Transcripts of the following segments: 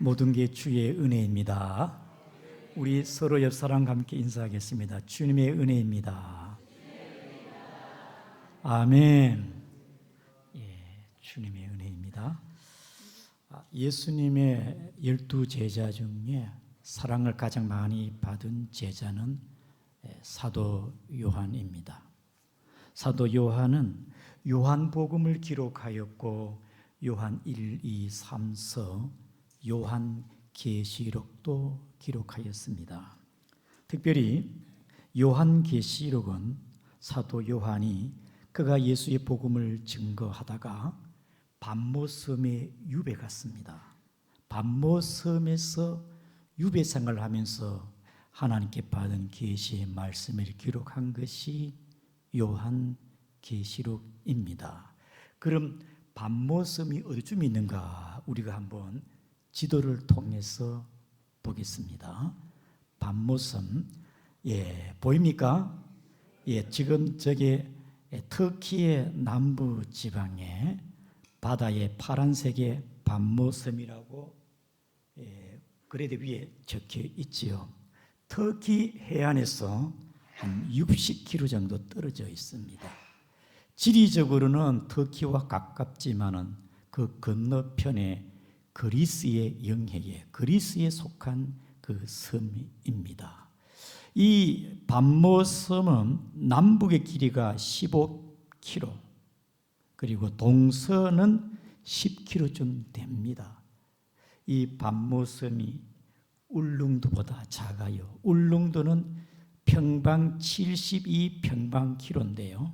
모든 게 주의 은혜입니다. 우리 서로 옆 사람과 함께 인사하겠습니다. 주님의 은혜입니다. 아멘. 주님의 은혜입니다. 예수님의 12제자 중에 사랑을 가장 많이 받은 제자는 사도 요한입니다. 사도 요한은 요한복음을 기록하였고 요한 1, 2, 3서 요한계시록도 기록하였습니다. 특별히 요한계시록은 사도 요한이 그가 예수의 복음을 증거하다가 반모섬에 유배 갔습니다. 반모섬에서 유배 생활을 하면서 하나님께 받은 계시의 말씀을 기록한 것이 요한계시록입니다. 그럼 반모섬이 어디쯤 있는가 우리가 한번 지도를 통해서 보겠습니다. 반모섬, 보입니까? 지금 저게 터키의 남부 지방에 바다에 파란색의 반모섬이라고 그레드 위에 적혀 있지요. 터키 해안에서 한 60km 정도 떨어져 있습니다. 지리적으로는 터키와 가깝지만은 그 건너편에 그리스의 영해에 그리스에 속한 그 섬입니다. 이 반모섬은 남북의 길이가 15km 그리고 동서는 10km쯤 됩니다. 이 반모섬이 울릉도보다 작아요. 울릉도는 평방 72평방킬로인데요.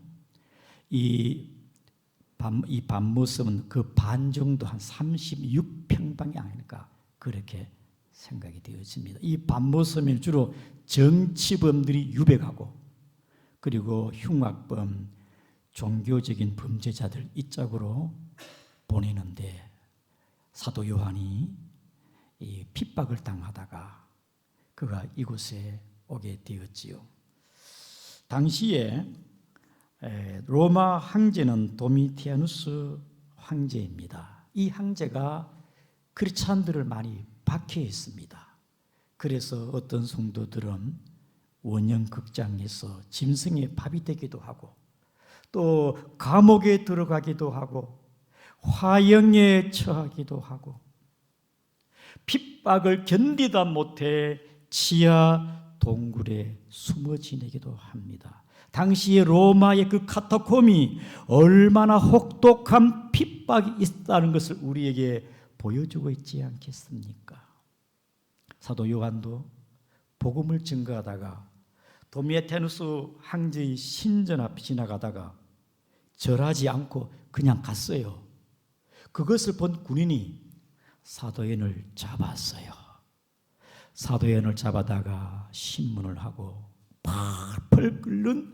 이 반모섬은 그 반 정도 한 36평방이 아닐까 그렇게 생각이 되어집니다. 이 반모섬에 주로 정치범들이 유배가고 그리고 흉악범, 종교적인 범죄자들 이쪽으로 보내는데 사도 요한이 이 핍박을 당하다가 그가 이곳에 오게 되었지요. 당시에 로마 황제는 도미티아누스 황제입니다. 이 황제가 크리스찬들을 많이 박해했습니다. 그래서 어떤 성도들은 원형극장에서 짐승의 밥이 되기도 하고 또 감옥에 들어가기도 하고 화형에 처하기도 하고 핍박을 견디다 못해 지하 동굴에 숨어 지내기도 합니다. 당시에 로마의 그 카타콤이 얼마나 혹독한 핍박이 있다는 것을 우리에게 보여주고 있지 않겠습니까? 사도 요한도 복음을 증거하다가 도미티아누스 황제의 신전 앞 지나가다가 절하지 않고 그냥 갔어요. 그것을 본 군인이 사도연을 잡았어요. 사도연을 잡아다가 신문을 하고 펄펄 끓는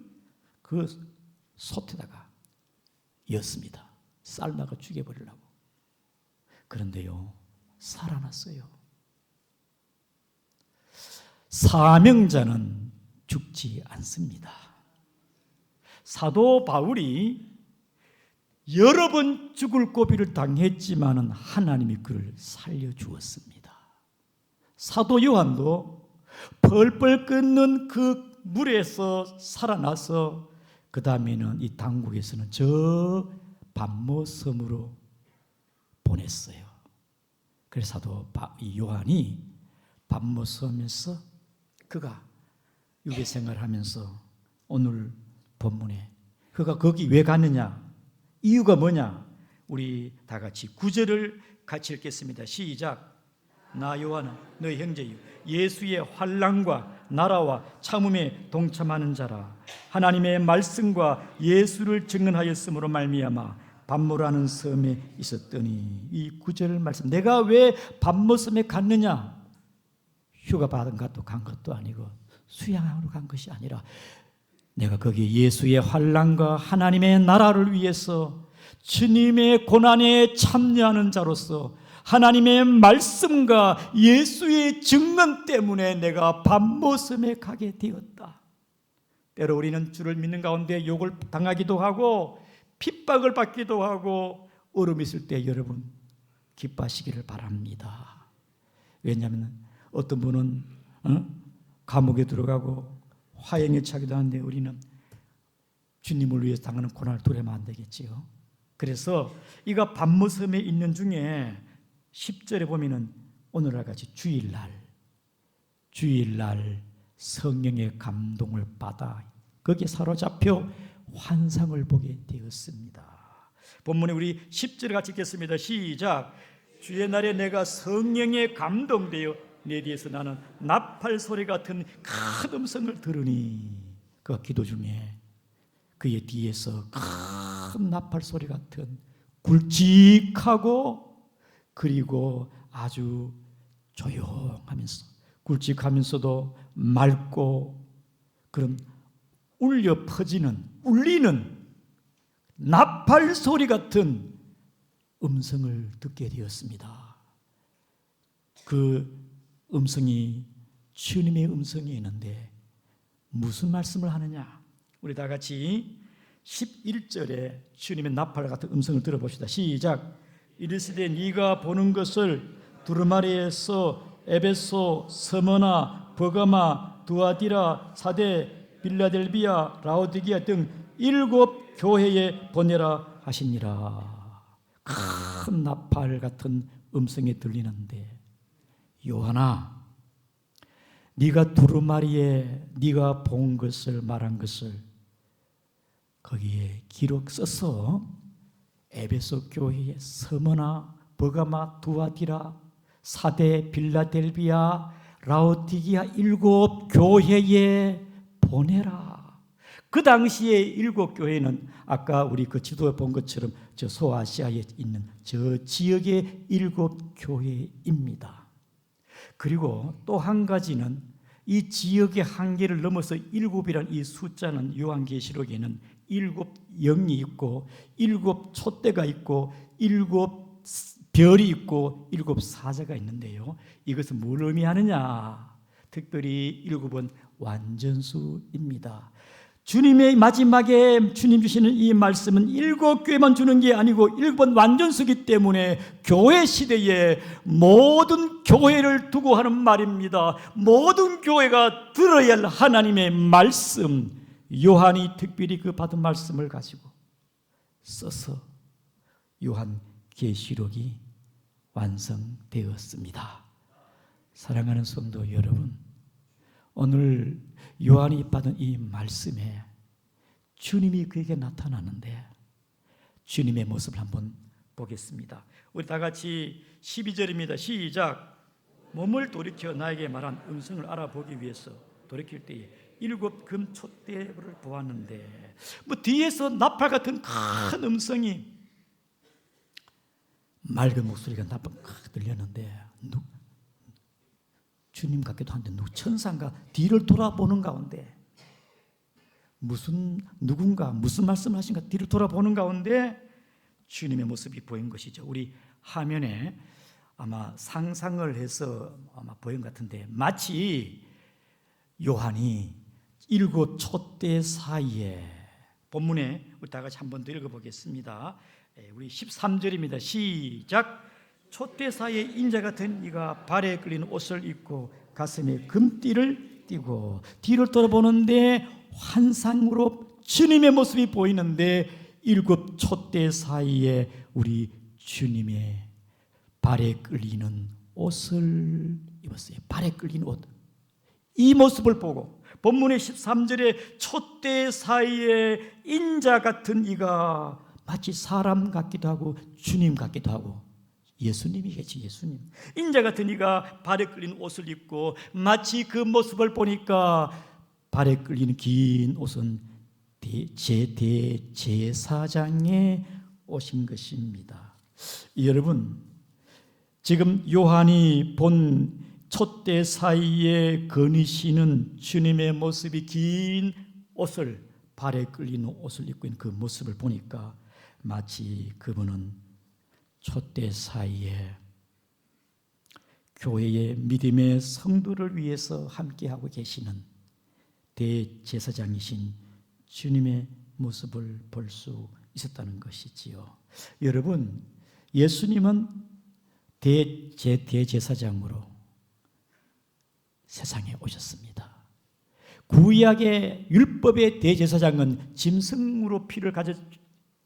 그 솥에다가 였습니다. 삶아가 죽여버리려고. 그런데요, 살아났어요. 사명자는 죽지 않습니다. 사도 바울이 여러 번 죽을 고비를 당했지만은 하나님이 그를 살려주었습니다. 사도 요한도 펄펄 끓는 그 물에서 살아나서 그 다음에는 이 당국에서는 저 반모섬으로 보냈어요. 그래서 사도 요한이 반모섬에서 그가 유배 생활하면서 오늘 본문에 그가 거기 왜 갔느냐? 이유가 뭐냐? 우리 다 같이 9절을 같이 읽겠습니다. 시작. 나 요한은 너희 형제요 예수의 환난과 나라와 참음에 동참하는 자라. 하나님의 말씀과 예수를 증언하였으므로 말미암아 반모라는 섬에 있었더니. 이 9절 말씀, 내가 왜 반모섬에 갔느냐? 휴가 받은 것도 간 것도 아니고 수양하러 간 것이 아니라 내가 거기 예수의 환난과 하나님의 나라를 위해서 주님의 고난에 참여하는 자로서 하나님의 말씀과 예수의 증언 때문에 내가 반모섬에 가게 되었다. 때로 우리는 주를 믿는 가운데 욕을 당하기도 하고 핍박을 받기도 하고 어려움이 있을 때 여러분 기뻐하시기를 바랍니다. 왜냐하면 어떤 분은 감옥에 들어가고 화형에 차기도 하는데 우리는 주님을 위해서 당하는 고난을 두려면 안 되겠지요. 그래서 이가 밤모섬에 있는 중에 10절에 보면은 오늘날 같이 주일날 성령의 감동을 받아 거기에 사로잡혀 환상을 보게 되었습니다. 본문에 우리 10절 같이 읽겠습니다. 시작. 주의 날에 내가 성령에 감동되어 내 뒤에서 나는 나팔 소리 같은 큰 음성을 들으니, 그 기도 중에 그의 뒤에서 큰 나팔 소리 같은 굵직하고 그리고 아주 조용하면서 굵직하면서도 맑고 그런 울려 퍼지는 울리는 나팔 소리 같은 음성을 듣게 되었습니다. 그 음성이 주님의 음성이었는데 무슨 말씀을 하느냐? 우리 다 같이 11절에 주님의 나팔 같은 음성을 들어봅시다. 시작. 이르시되 네가 보는 것을 두루마리에서 에베소, 스무나, 버가마, 두아디라, 사데, 빌라델비아, 라오디게아 등 7 교회에 보내라 하시니라. 큰 나팔 같은 음성이 들리는데, 요한아, 네가 두루마리에 네가 본 것을 말한 것을 거기에 기록 써서 에베소 교회에 스무나, 버가마, 두아디라, 사데, 빌라델비아, 라오디게아 7 교회에 보내라. 그 당시에 7 교회는 아까 우리 그 지도에 본 것처럼 저 소아시아에 있는 저 지역의 7 교회입니다. 그리고 또 한 가지는 이 지역의 한계를 넘어서 7이라는 이 숫자는 요한계시록에는 7 영이 있고 7 촛대가 있고 7 별이 있고 7 사자가 있는데요, 이것은 뭘 의미하느냐? 특별히 7은 완전수입니다. 주님의 마지막에 주님 주시는 이 말씀은 7 교회만 주는 게 아니고 7번 완전수기 때문에 교회 시대에 모든 교회를 두고 하는 말입니다. 모든 교회가 들어야 할 하나님의 말씀, 요한이 특별히 그 받은 말씀을 가지고 써서 요한계시록이 완성되었습니다. 사랑하는 성도 여러분, 오늘 요한이 받은 이 말씀에 주님이 그에게 나타나는데 주님의 모습을 한번 보겠습니다. 우리 다 같이 12절입니다. 시작. 몸을 돌이켜 나에게 말한 음성을 알아보기 위해서 돌이킬 때에 7 금촛대를 보았는데, 뒤에서 나팔 같은 큰 음성이, 맑은 목소리가 나팔 들렸는데 주님 같기도 한데 천사인가 뒤를 돌아보는 가운데 누군가 무슨 말씀을 하신가 뒤를 돌아보는 가운데 주님의 모습이 보인 것이죠. 우리 화면에 아마 상상을 해서 아마 보인 것 같은데, 마치 요한이 7 촛대 사이에, 본문에 우리 다 같이 한 번 더 읽어보겠습니다. 우리 13절입니다. 시작. 촛대 사이에 인자 같은 이가 발에 끌린 옷을 입고 가슴에 금띠를 띠고 뒤를 돌아보는데 환상으로 주님의 모습이 보이는데 7 촛대 사이에 우리 주님의 발에 끌리는 옷을 입었어요. 발에 끌린 옷. 이 모습을 보고 본문의 13절에 촛대 사이에 인자 같은 이가 마치 사람 같기도 하고 주님 같기도 하고 예수님이겠지. 예수님. 인자 같은 이가 발에 끌린 옷을 입고 마치 그 모습을 보니까 발에 끌리는 긴 옷은 대제사장의 옷인 것입니다. 여러분, 지금 요한이 본 촛대 사이에 거니시는 주님의 모습이 긴 옷을, 발에 끌리는 옷을 입고 있는 그 모습을 보니까 마치 그분은 촛대 사이에 교회의 믿음의 성도를 위해서 함께하고 계시는 대제사장이신 주님의 모습을 볼 수 있었다는 것이지요. 여러분, 예수님은 대제사장으로 세상에 오셨습니다. 구약의 율법의 대제사장은 짐승으로 피를 가져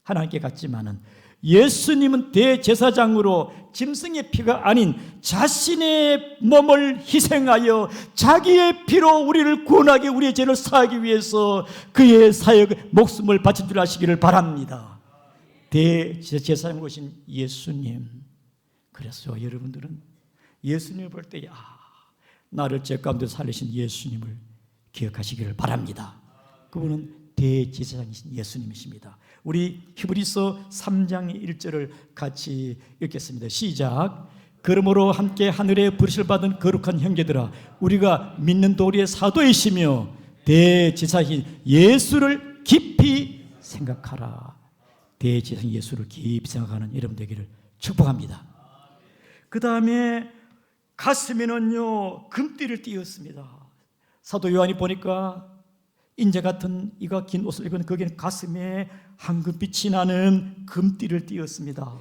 하나님께 갔지만은 예수님은 대제사장으로 짐승의 피가 아닌 자신의 몸을 희생하여 자기의 피로 우리를 구원하게, 우리의 죄를 사하기 위해서 그의 사역 목숨을 바친 줄 아시기를 바랍니다. 대제사장으로 오신 예수님. 그래서 여러분들은 예수님을 볼 때 나를 죄 가운데 살리신 예수님을 기억하시기를 바랍니다. 그분은 대제사장이신 예수님이십니다. 우리 히브리서 3장 1절을 같이 읽겠습니다. 시작. 그러므로 함께 하늘에 부르심을 받은 거룩한 형제들아, 우리가 믿는 도리의 사도이시며 대제사장인 예수를 깊이 생각하라. 대제사장 예수를 깊이 생각하는 여러분 되기를 축복합니다. 그 다음에 가슴에는요 금띠를 띄었습니다. 사도 요한이 보니까 인자 같은 이가 긴 옷을 입은 거기는 가슴에 황금빛이 나는 금띠를 띄었습니다.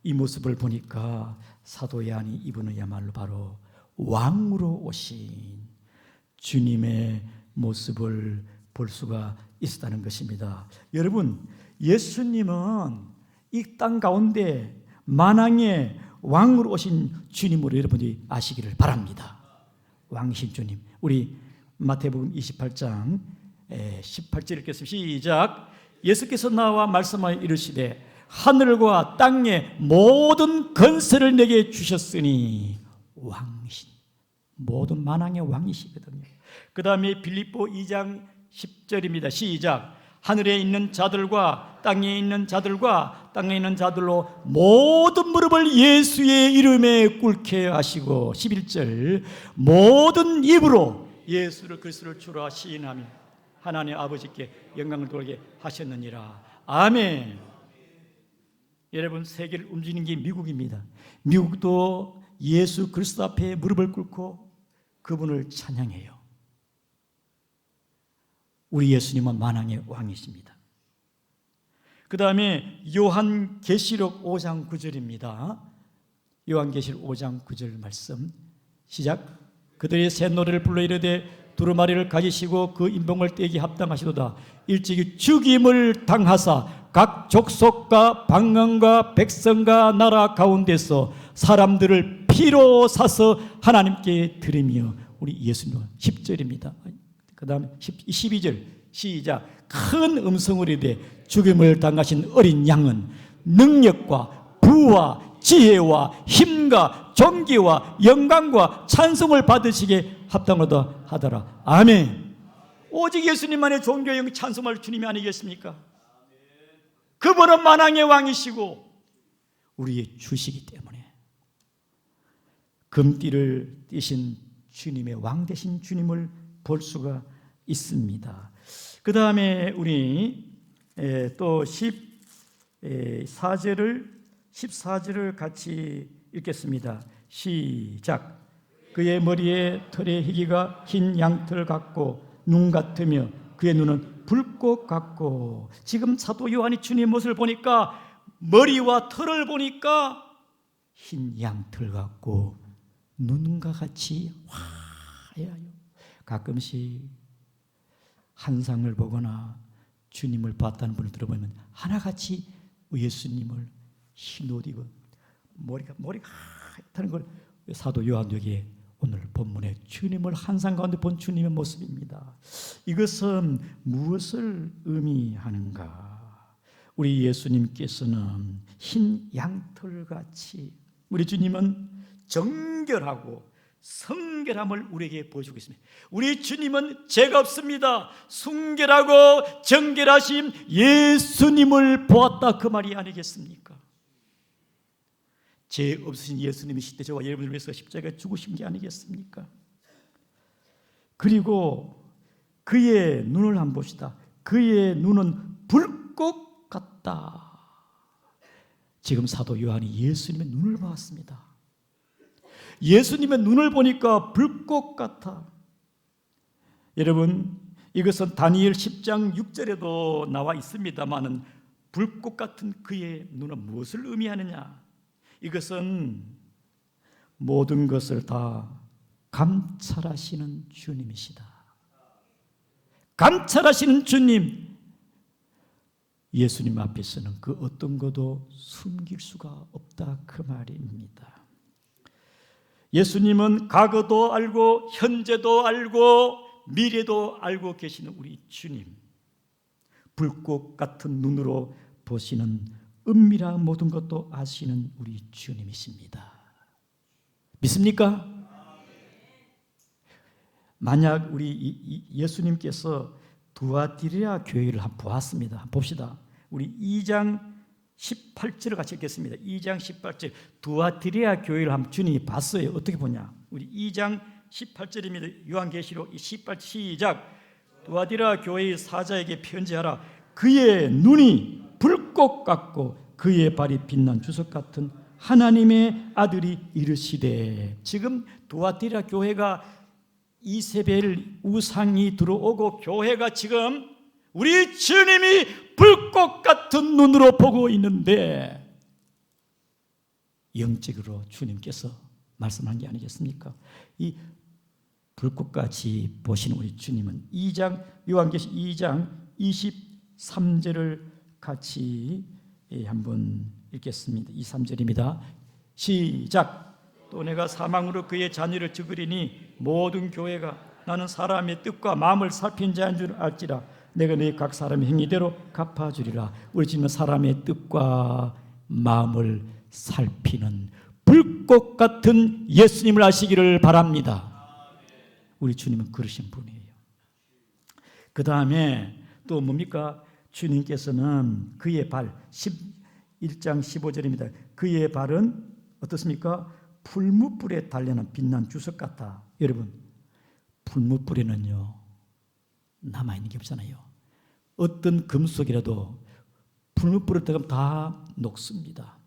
이 모습을 보니까 사도 요한이 이분은야말로 바로 왕으로 오신 주님의 모습을 볼 수가 있었다는 것입니다. 여러분, 예수님은 이 땅 가운데 만왕의 왕으로 오신 주님으로 여러분들이 아시기를 바랍니다. 왕이신 주님. 우리 마태복음 28장 18절 읽겠습니다. 시작. 예수께서 나와 말씀하여 이르시되 하늘과 땅의 모든 권세를 내게 주셨으니, 왕이신 모든 만왕의 왕이시거든요. 그 다음에 빌립보 2장 10절입니다. 시작. 하늘에 있는 자들과 땅에 있는 자들과 땅에 있는 자들로 모든 무릎을 예수의 이름에 꿇게 하시고, 11절 모든 입으로 예수를 그리스도를 주로 시인하며 하나님 아버지께 영광을 돌게 하셨느니라. 아멘. 여러분, 세계를 움직이는 게 미국입니다. 미국도 예수 그리스도 앞에 무릎을 꿇고 그분을 찬양해요. 우리 예수님은 만왕의 왕이십니다. 그 다음에 요한계시록 5장 9절입니다. 요한계시록 5장 9절 말씀 시작. 그들이 새 노래를 불러 이르되 두루마리를 가지시고 그 인봉을 떼기 합당하시도다. 일찍이 죽임을 당하사 각 족속과 방언과 백성과 나라 가운데서 사람들을 피로 사서 하나님께 드리며, 우리 예수님은 10절입니다. 그 다음에 12절 시작. 큰 음성으로 이르되 죽임을 당하신 어린 양은 능력과 부와 지혜와 힘과 존귀와 영광과 찬송을 받으시게 합당하다 하더라. 아멘. 오직 예수님만의 존귀와 영광 찬송할 주님이 아니겠습니까? 그분은 만왕의 왕이시고 우리의 주시기 때문에 금띠를 띠신 주님의 왕 되신 주님을 볼 수가 있습니다. 그 다음에 우리 또 14절을 같이 읽겠습니다. 시작. 그의 머리에 털의 희기가 흰 양털 같고 눈 같으며 그의 눈은 불꽃 같고, 지금 사도 요한이 주님의 모습을 보니까 머리와 털을 보니까 흰 양털 같고 눈과 같이 화려해요. 가끔씩 환상을 보거나 주님을 봤다는 분을 들어보면 하나같이 예수님을 흰 옷 입은 머리가 하얗다는 걸 사도 요한에게 오늘 본문에 주님을 환상 가운데 본 주님의 모습입니다. 이것은 무엇을 의미하는가? 우리 예수님께서는 흰 양털같이, 우리 주님은 정결하고 성결함을 우리에게 보여주고 있습니다. 우리 주님은 죄가 없습니다. 순결하고 정결하신 예수님을 보았다, 그 말이 아니겠습니까? 죄 없으신 예수님이 시대 저와 여러분을 위해서 십자가에 죽으신 게 아니겠습니까? 그리고 그의 눈을 한번 봅시다. 그의 눈은 불꽃 같다. 지금 사도 요한이 예수님의 눈을 보았습니다. 예수님의 눈을 보니까 불꽃 같아. 여러분, 이것은 다니엘 10장 6절에도 나와 있습니다마는 불꽃 같은 그의 눈은 무엇을 의미하느냐? 이것은 모든 것을 다 감찰하시는 주님이시다. 감찰하시는 주님, 예수님 앞에서는 그 어떤 것도 숨길 수가 없다, 그 말입니다. 예수님은 과거도 알고 현재도 알고 미래도 알고 계시는 우리 주님, 불꽃 같은 눈으로 보시는 은밀한 모든 것도 아시는 우리 주님이십니다. 믿습니까? 만약 우리 예수님께서 두아디라 교회를 한번 보았습니다. 한번 봅시다. 우리 2장 18절을 같이 읽겠습니다. 2장 18절. 두아디라 교회를 한번 주님이 봤어요. 어떻게 보냐? 우리 2장 18절입니다. 요한계시록 18 시작. 두아디라 교회의 사자에게 편지하라. 그의 눈이 불꽃 같고 그의 발이 빛난 주석 같은 하나님의 아들이 이르시되, 지금 두아디라 교회가 이세벨 우상이 들어오고 교회가 지금 우리 주님이 불꽃 같은 눈으로 보고 있는데, 영적으로 주님께서 말씀한 게 아니겠습니까? 이 불꽃같이 보시는 우리 주님은 요한계시록 2장 23절을 같이 한번 읽겠습니다. 23절입니다. 시작. 또 내가 사망으로 그의 자녀를 죽으리니 모든 교회가 나는 사람의 뜻과 마음을 살핀 자인 줄 알지라. 내가 너희 각 사람의 행위대로 갚아주리라. 우리 주님은 사람의 뜻과 마음을 살피는 불꽃 같은 예수님을 아시기를 바랍니다. 우리 주님은 그러신 분이에요. 그 다음에 또 뭡니까? 주님께서는 그의 발, 1장 15절입니다. 그의 발은 어떻습니까? 풀무불에 달려는 빛난 주석 같다. 여러분, 풀무불에는요 남아있는 게 없잖아요. 어떤 금속이라도 풀무불에 들어가면 다 녹습니다.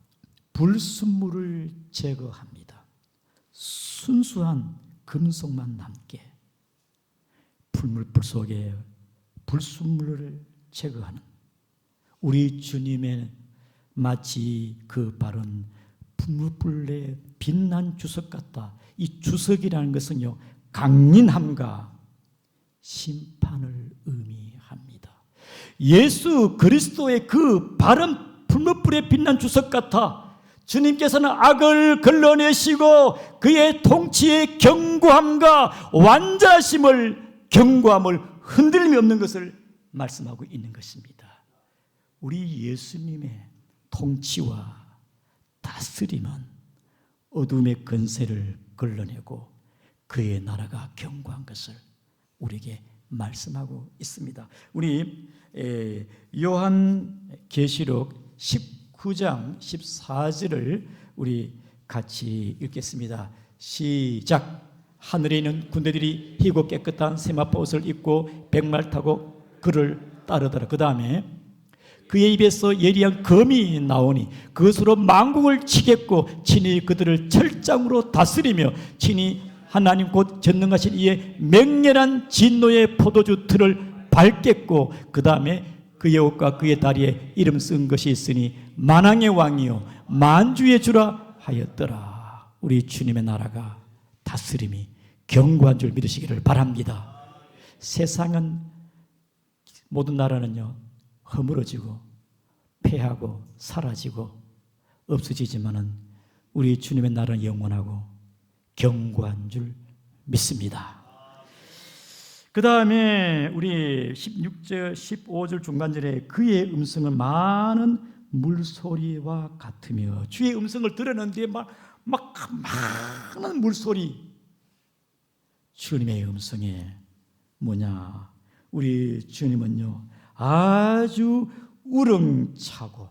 불순물을 제거합니다. 순수한 금속만 남게 풀무불 속에 불순물을 제거하는 우리 주님의 마치 그 발은 풀무불에 빛난 주석 같다. 이 주석이라는 것은요 강인함과 심판을 의미합니다. 예수 그리스도의 그 발은 풀무불에 빛난 주석 같아. 주님께서는 악을 걸러내시고 그의 통치의 견고함과 완전하심을, 견고함을 흔들림이 없는 것을 말씀하고 있는 것입니다. 우리 예수님의 통치와 다스림은 어둠의 권세를 걸러내고 그의 나라가 견고한 것을 우리에게 말씀하고 있습니다. 우리 요한계시록 19장 14절을 우리 같이 읽겠습니다. 시작. 하늘에 있는 군대들이 희고 깨끗한 세마포 옷을 입고 백말 타고 그를 따르더라. 그 다음에 그의 입에서 예리한 검이 나오니 그것으로 만국을 치겠고 친히 그들을 철장으로 다스리며 친히 하나님 곧 전능하신 이의 맹렬한 진노의 포도주 틀을 밟겠고, 그 다음에 그의 옷과 그의 다리에 이름 쓴 것이 있으니 만왕의 왕이요 만주의 주라 하였더라. 우리 주님의 나라가 다스림이 견고한 줄 믿으시기를 바랍니다. 세상은, 모든 나라는요 허물어지고 패하고 사라지고 없어지지만은 우리 주님의 나라는 영원하고 견고한 줄 믿습니다. 그 다음에 우리 16절 15절 중간절에 그의 음성은 많은 물소리와 같으며, 주의 음성을 들었는데 막 많은 물소리. 주님의 음성에 뭐냐, 우리 주님은요 아주 우렁차고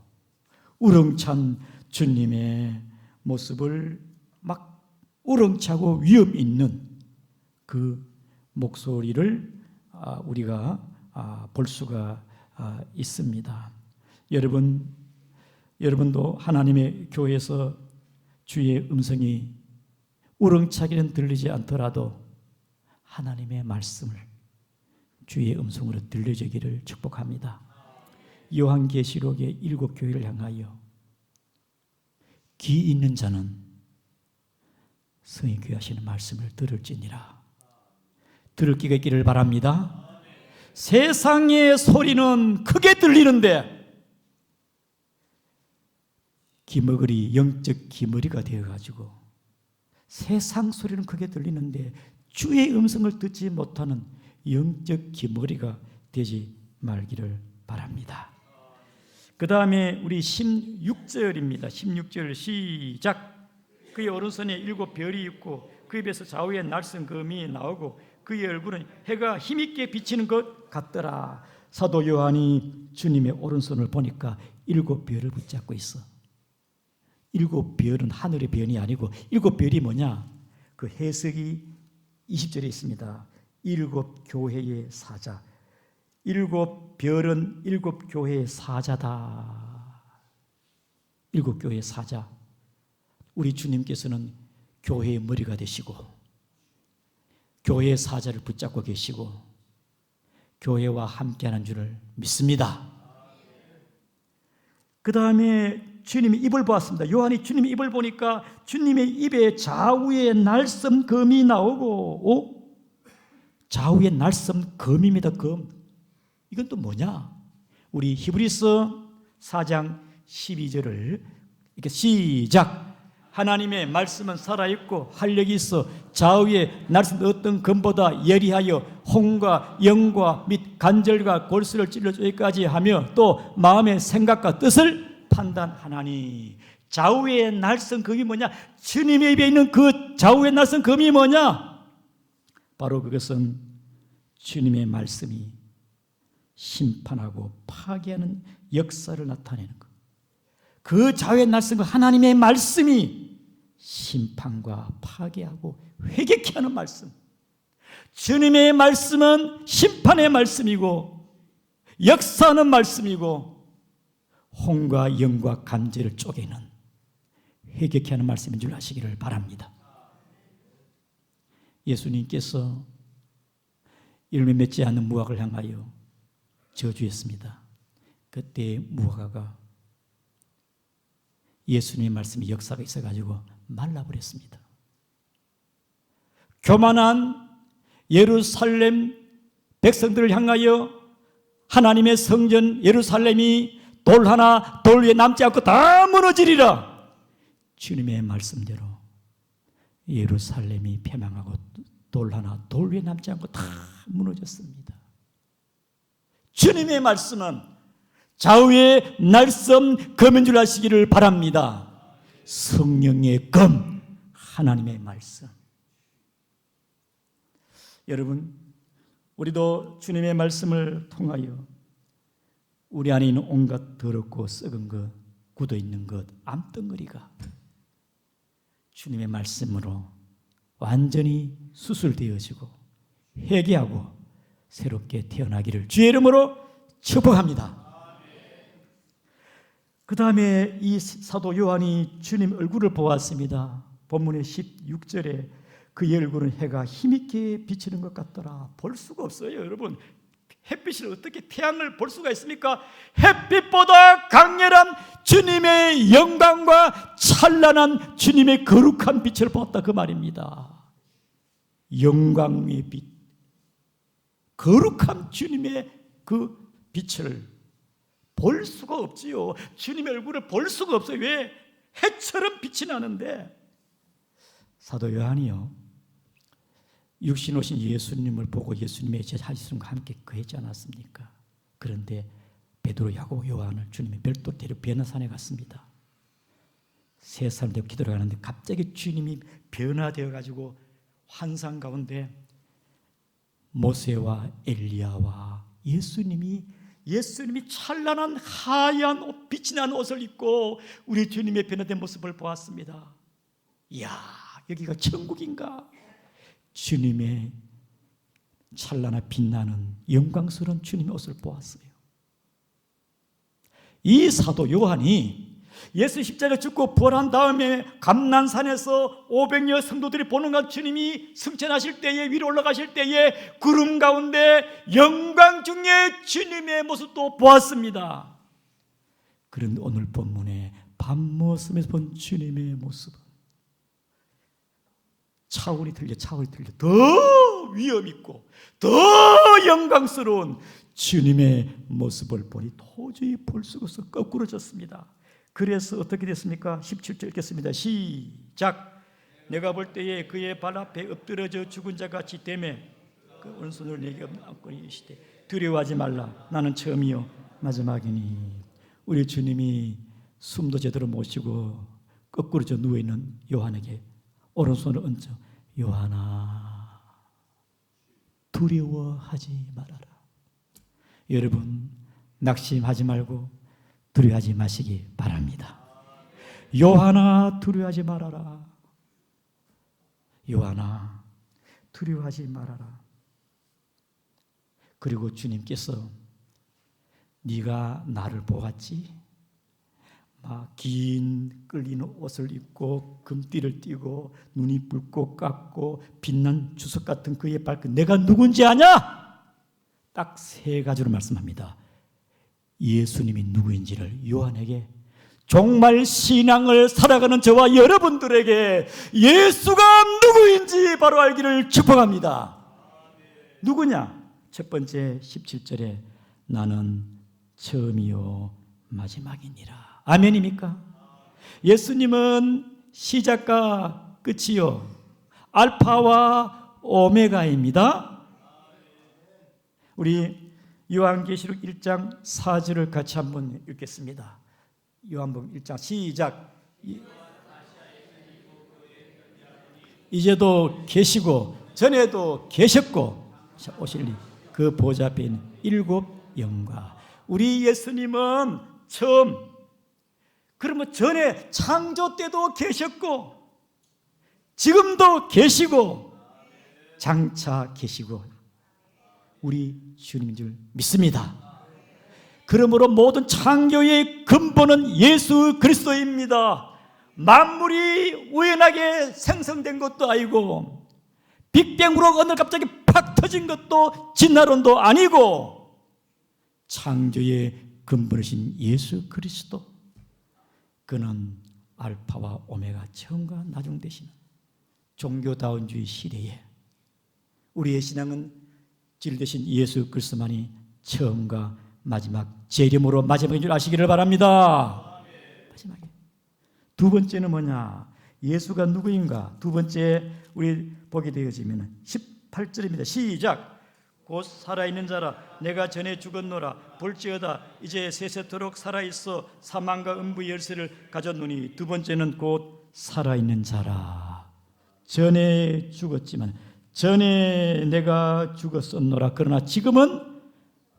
우렁찬 주님의 모습을 막 우렁차고 위험 있는 그 목소리를 우리가 볼 수가 있습니다. 여러분도 하나님의 교회에서 주의 음성이 우렁차기는 들리지 않더라도 하나님의 말씀을 주의 음성으로 들려주기를 축복합니다. 요한계시록의 7교회를 향하여 귀 있는 자는 성이 귀하시는 말씀을 들을지니라. 들을 귀가 있기를 바랍니다. 세상의 소리는 크게 들리는데 기머거리, 영적 기머리가 되어가지고 세상 소리는 크게 들리는데 주의 음성을 듣지 못하는 영적 기머리가 되지 말기를 바랍니다. 그 다음에 우리 16절입니다. 16절 시작. 그의 오른손에 7별이 있고 그 입에서 좌우에 날선 검이 나오고 그의 얼굴은 해가 힘있게 비치는 것 같더라. 사도 요한이 주님의 오른손을 보니까 7별을 붙잡고 있어. 7별은 하늘의 별이 아니고 7별이 뭐냐? 그 해석이 20절에 있습니다. 7 교회의 사자. 7별은 7 교회의 사자다. 7 교회의 사자. 우리 주님께서는 교회의 머리가 되시고 교회의 사자를 붙잡고 계시고 교회와 함께하는 줄을 믿습니다. 그 다음에 주님의 입을 보았습니다. 요한이 주님의 입을 보니까 주님의 입에 좌우에 날선 검이 나오고 좌우에 날선 검입니다. 검. 이건 또 뭐냐? 우리 히브리서 4장 12절을 이렇게 시작. 하나님의 말씀은 살아있고 활력이 있어 좌우에 날선 어떤 검보다 예리하여 혼과 영과 및 간절과 골수를 찔러주기까지 하며 또 마음의 생각과 뜻을 판단하나니. 좌우에 날선 검이 뭐냐? 주님의 입에 있는 그 좌우에 날선 검이 뭐냐? 바로 그것은 주님의 말씀이 심판하고 파괴하는 역사를 나타내는 것. 그 좌우에 날선 것 하나님의 말씀이 심판과 파괴하고 회개케 하는 말씀. 주님의 말씀은 심판의 말씀이고 역사하는 말씀이고 혼과 영과 간절을 쪼개는 회개케 하는 말씀인 줄 아시기를 바랍니다. 예수님께서 이름에 맺지 않는 무화과를 향하여 저주했습니다. 그때 무화과가 예수님의 말씀이 역사가 있어가지고 말라버렸습니다. 교만한 예루살렘 백성들을 향하여 하나님의 성전 예루살렘이 돌 하나 돌 위에 남지 않고 다 무너지리라. 주님의 말씀대로 예루살렘이 폐망하고 돌 하나 돌 위에 남지 않고 다 무너졌습니다. 주님의 말씀은 좌우의 날선 검인 줄 아시기를 바랍니다. 성령의 검, 하나님의 말씀. 여러분, 우리도 주님의 말씀을 통하여 우리 안에 있는 온갖 더럽고 썩은 것, 굳어있는 것, 암덩어리가 주님의 말씀으로 완전히 수술되어지고 회개하고 새롭게 태어나기를 주의 이름으로 축복합니다. 그 다음에 이 사도 요한이 주님 얼굴을 보았습니다. 본문의 16절에 그의 얼굴은 해가 힘있게 비치는 것 같더라. 볼 수가 없어요. 여러분, 햇빛을 어떻게 태양을 볼 수가 있습니까? 햇빛보다 강렬한 주님의 영광과 찬란한 주님의 거룩한 빛을 보았다, 그 말입니다. 영광의 빛, 거룩한 주님의 그 빛을 볼 수가 없지요. 주님의 얼굴을 볼 수가 없어요. 왜? 해처럼 빛이 나는데. 사도 요한이요, 육신 오신 예수님을 보고 예수님의 제자들과 함께 거했지 않았습니까? 그런데 베드로, 야고보, 요한을 주님이 별도로 데려 변화산에 갔습니다. 세 사람들 기도를 가는데 갑자기 주님이 변화되어 가지고 환상 가운데 모세와 엘리야와 예수님이 찬란한 하얀 옷, 빛이 나는 옷을 입고 우리 주님의 변화된 모습을 보았습니다. 이야, 여기가 천국인가? 주님의 찬란한 빛나는 영광스러운 주님의 옷을 보았어요. 이 사도 요한이 예수 십자가 죽고 부활한 다음에 감난산에서 500여 성도들이 보는 것, 주님이 승천하실 때에, 위로 올라가실 때에 구름 가운데 영광 중에 주님의 모습도 보았습니다. 그런데 오늘 본문에 밤모습에서 본 주님의 모습은 차원이 틀려. 더 위험 있고 더 영광스러운 주님의 모습을 보니 도저히 볼 수가 없어 거꾸러졌습니다. 그래서 어떻게 됐습니까? 17절 읽겠습니다. 시작. 내가 볼 때에 그의 발 앞에 엎드러져 죽은 자 같이 되매 그 오른손을 내게 안고 계시되 두려워하지 말라. 나는 처음이요 마지막이니. 우리 주님이 숨도 제대로 못 쉬고 거꾸러져 누워있는 요한에게 오른손을 얹어 요한아 두려워하지 말아라. 여러분 낙심하지 말고 두려워하지 마시기 바랍니다. 요한아 두려워하지 말아라. 요한아 두려워하지 말아라. 그리고 주님께서 네가 나를 보았지? 막 긴 끌리는 옷을 입고 금띠를 띠고 눈이 붉고 깎고 빛난 주석 같은 그의 발끝 내가 누군지 아냐? 딱 세 가지로 말씀합니다. 예수님이 누구인지를 요한에게 정말 신앙을 살아가는 저와 여러분들에게 예수가 누구인지 바로 알기를 축복합니다. 누구냐? 첫 번째 17절에 나는 처음이요 마지막이니라. 아멘입니까? 예수님은 시작과 끝이요 알파와 오메가입니다. 우리 요한계시록 1장 4절을 같이 한번 읽겠습니다. 요한복음 1장 시작. 이제도 계시고 전에도 계셨고 오실 그 보좌 앞에 있는 일곱 영과. 우리 예수님은 처음, 그러면 전에 창조 때도 계셨고 지금도 계시고 장차 계시고 우리 주님인 줄 믿습니다. 그러므로 모든 창조의 근본은 예수 그리스도입니다. 만물이 우연하게 생성된 것도 아니고 빅뱅으로 어느 갑자기 팍 터진 것도 진화론도 아니고 창조의 근본이신 예수 그리스도, 그는 알파와 오메가 처음과 나중 되시는 종교다운주의 시대에 우리의 신앙은 진리되신 예수 그리스도만이 처음과 마지막 재림으로 마지막인 줄 아시기를 바랍니다. 마지막에 두 번째는 뭐냐? 예수가 누구인가? 두 번째 우리 보게 되어지면 18절입니다. 시작. 곧 살아있는 자라 내가 전에 죽었노라 볼지어다 이제 세세토록 살아있어 사망과 음부의 열쇠를 가졌노니. 두 번째는 곧 살아있는 자라. 전에 죽었지만 전에 내가 죽었었노라 그러나 지금은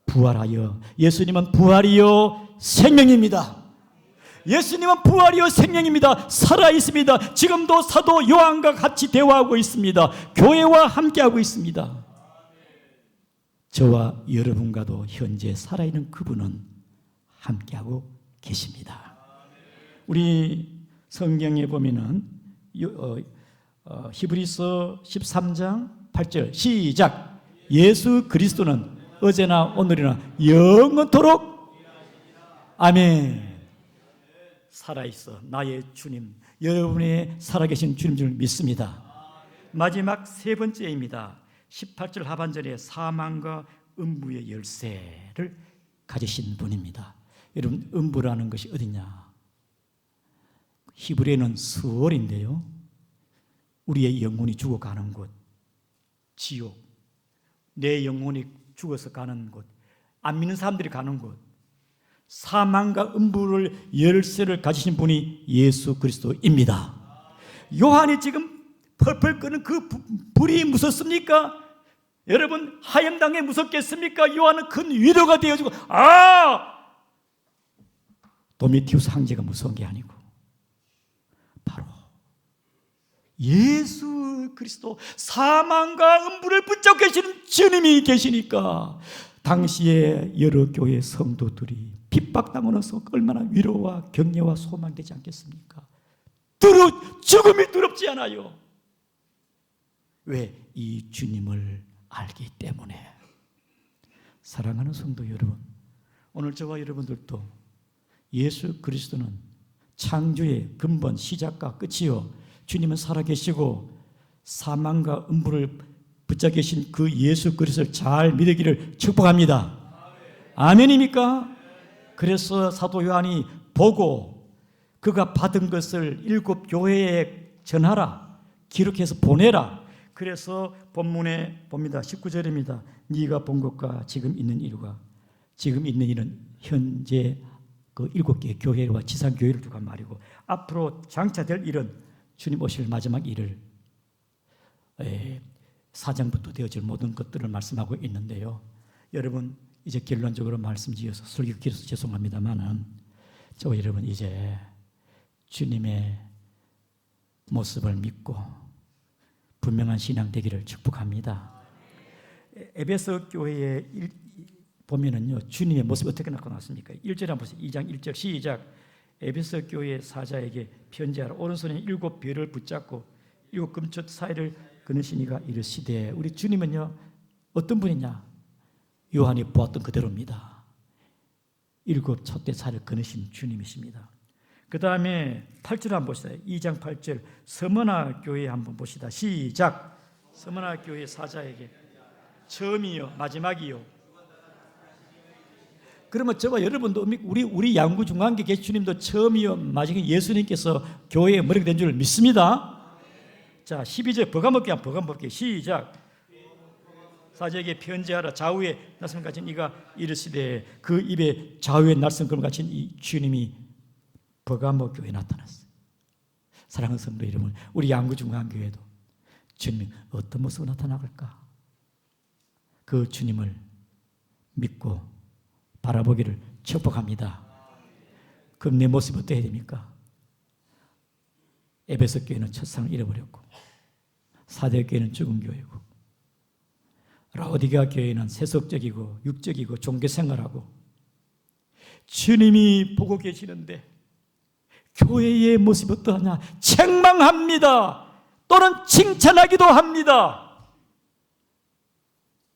부활하여. 예수님은 부활이요 생명입니다. 예수님은 부활이요 생명입니다. 살아있습니다. 지금도 사도 요한과 같이 대화하고 있습니다. 교회와 함께하고 있습니다. 저와 여러분과도 현재 살아있는 그분은 함께하고 계십니다. 우리 성경에 보면은 히브리서 13장 8절 시작. 예수 그리스도는 어제나 오늘이나 영원토록 아멘. 살아있어 나의 주님, 여러분의 살아계신 주님 줄 믿습니다. 마지막 세 번째입니다. 18절 하반절에 사망과 음부의 열쇠를 가지신 분입니다. 여러분 음부라는 것이 어디냐? 히브리어는 스월인데요, 우리의 영혼이 죽어가는 곳, 지옥, 내 영혼이 죽어서 가는 곳, 안 믿는 사람들이 가는 곳, 사망과 음부를 열쇠를 가지신 분이 예수 그리스도입니다. 요한이 지금 펄펄 끄는 그 불이 무섭습니까? 여러분 하염당에 무섭겠습니까? 요한은 큰 위로가 되어지고 도미티우스 황제가 무서운 게 아니고 바로 예수 그리스도, 사망과 음부를 붙잡고 계시는 주님이 계시니까 당시에 여러 교회 성도들이 핍박당하면서 얼마나 위로와 격려와 소망되지 않겠습니까? 죽음이 두렵지 않아요. 왜? 이 주님을 알기 때문에. 사랑하는 성도 여러분, 오늘 저와 여러분들도 예수 그리스도는 창조의 근본, 시작과 끝이요 주님은 살아계시고 사망과 음부를 붙잡고 계신 그 예수 그리스도를 잘 믿기를 축복합니다. 아멘입니까? 그래서 사도 요한이 보고 그가 받은 것을 7 교회에 전하라, 기록해서 보내라. 그래서 본문에 봅니다. 19절입니다. 네가 본 것과 지금 있는 일과, 지금 있는 일은 현재 그 7개의 교회와 지상교회를 두고 한 말이고, 앞으로 장차될 일은 주님 오실 마지막 일을 4장부터 되어질 모든 것들을 말씀하고 있는데요. 여러분, 이제 결론적으로 말씀지어서 설교 길어서 죄송합니다만은, 여러분 이제 주님의 모습을 믿고 분명한 신앙 되기를 축복합니다. 에베소 교회에 보면은요, 주님의 모습이 어떻게 나타났습니까? 1절에 한번 보세요. 2장 1절 시작. 에베소 교회 사자에게 편지하라. 오른손에 7 별을 붙잡고 7 금초 사이를 그느시니가 이르시되. 우리 주님은요, 어떤 분이냐? 요한이 보았던 그대로입니다. 7 촛대 사이를 그느신 주님이십니다. 그 다음에 8절 한번 보시다. 2장 8절 서머나 교회 한번 보시다. 시작. 서머나 교회 사자에게 처음이요 마지막이요. 그러면 저와 여러분도 우리 양구 중앙교 계신 주님도 처음이요 마지막에 예수님께서 교회의 머리가 된 줄 믿습니다. 자, 12절 버가먹기 볼게요. 시작. 사자에게 편지하라. 좌우에 날선 가진 이가 이르시되. 그 입에 좌우에 날선 걸 가진 이 주님이 버가모 교회에 나타났어요. 사랑하는 성도 여러분, 우리 양구 중앙교회도 주님이 어떤 모습으로 나타나갈까? 그 주님을 믿고 바라보기를 축복합니다. 그럼 내 모습이 어때야 됩니까? 에베소 교회는 첫상을 잃어버렸고, 사대 교회는 죽은 교회고, 라오디게아 교회는 세속적이고 육적이고 종교생활하고, 주님이 보고 계시는데 교회의 모습이 어떠하냐? 책망합니다. 또는 칭찬하기도 합니다.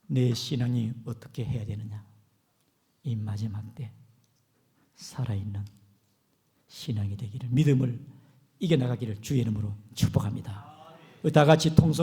내 신앙이 어떻게 해야 되느냐? 이 마지막 때 살아있는 신앙이 되기를, 믿음을 이겨나가기를 주의 이름으로 축복합니다. 다 같이 통성